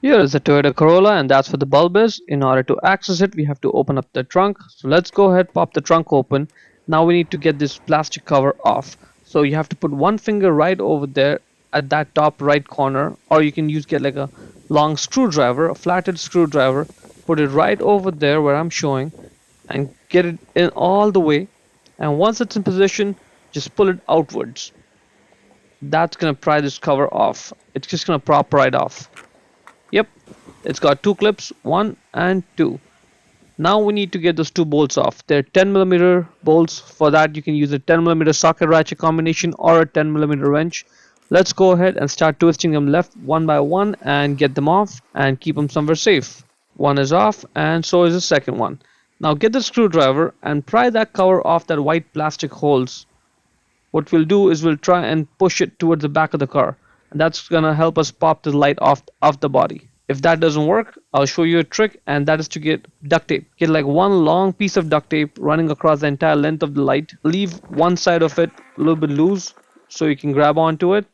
Here is the Toyota Corolla, and that's where the bulb is. In order to access it, we have to open up the trunk. So let's go ahead, pop the trunk open. Now we need to get this plastic cover off. So you have to put one finger right over there at that top right corner, or you can get like a long screwdriver, a flatted screwdriver, put it right over there where I'm showing, and get it in all the way. And once it's in position, just pull it outwards. That's gonna pry this cover off. It's just gonna prop right off. Yep, it's got two clips, one and two. Now we need to get those two bolts off. They're 10mm bolts. For that you can use a 10mm socket ratchet combination or a 10mm wrench. Let's go ahead and start twisting them left one by one and get them off and keep them somewhere safe. One is off and so is the second one. Now get the screwdriver and pry that cover off that white plastic holes. What we'll do is we'll try and push it towards the back of the car, and that's gonna help us pop the light off the body. If that doesn't work, I'll show you a trick, and that is to get duct tape. Get like one long piece of duct tape running across the entire length of the light. Leave one side of it a little bit loose so you can grab onto it.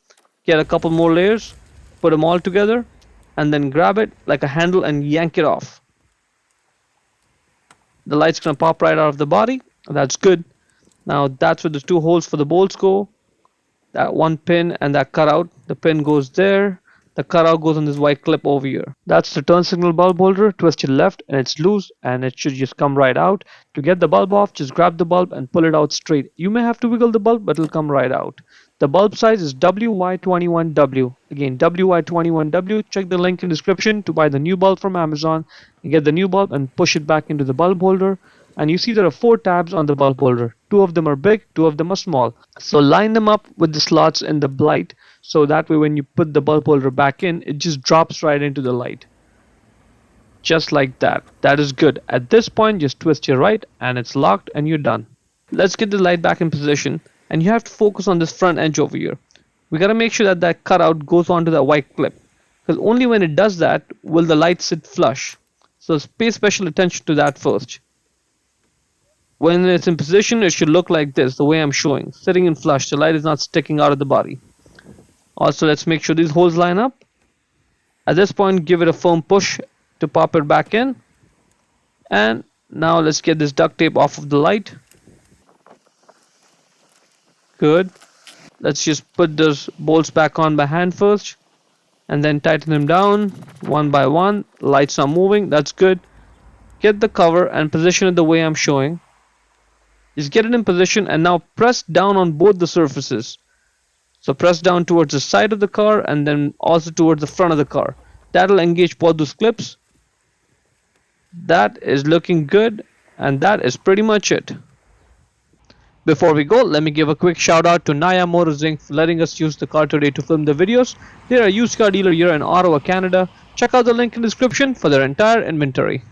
Get a couple more layers, put them all together, and then grab it like a handle and yank it off. The light's gonna pop right out of the body. That's good. Now that's where the two holes for the bolts go. That one pin and that cutout. The pin goes there. The cutout goes on this white clip over here. That's the turn signal bulb holder. Twist it left and it's loose and it should just come right out. To get the bulb off, just grab the bulb and pull it out straight. You may have to wiggle the bulb, but it'll come right out. The bulb size is WY21W. Again, WY21W. Check the link in the description to buy the new bulb from Amazon and get the new bulb and push it back into the bulb holder. And you see there are 4 tabs on the bulb holder. 2 of them are big, 2 of them are small. So line them up with the slots in the light, so that way when you put the bulb holder back in, it just drops right into the light. Just like that. That is good. At this point, just twist your right and it's locked and you're done. Let's get the light back in position, and you have to focus on this front edge over here. We gotta make sure that that cutout goes onto that white clip, because only when it does that will the light sit flush. So pay special attention to that first. When it's in position, it should look like this, the way I'm showing. Sitting in flush, the light is not sticking out of the body. Also, let's make sure these holes line up. At this point, give it a firm push to pop it back in. And now let's get this duct tape off of the light. Good. Let's just put those bolts back on by hand first, and then tighten them down one by one. Lights are moving, that's good. Get the cover and position it the way I'm showing. Just get it in position and now press down on both the surfaces. So press down towards the side of the car and then also towards the front of the car. That'll engage both those clips. That is looking good, and that is pretty much it. Before we go, let me give a quick shout out to Naya Motors Inc. for letting us use the car today to film the videos. They're a used car dealer here in Ottawa, Canada. Check out the link in the description for their entire inventory.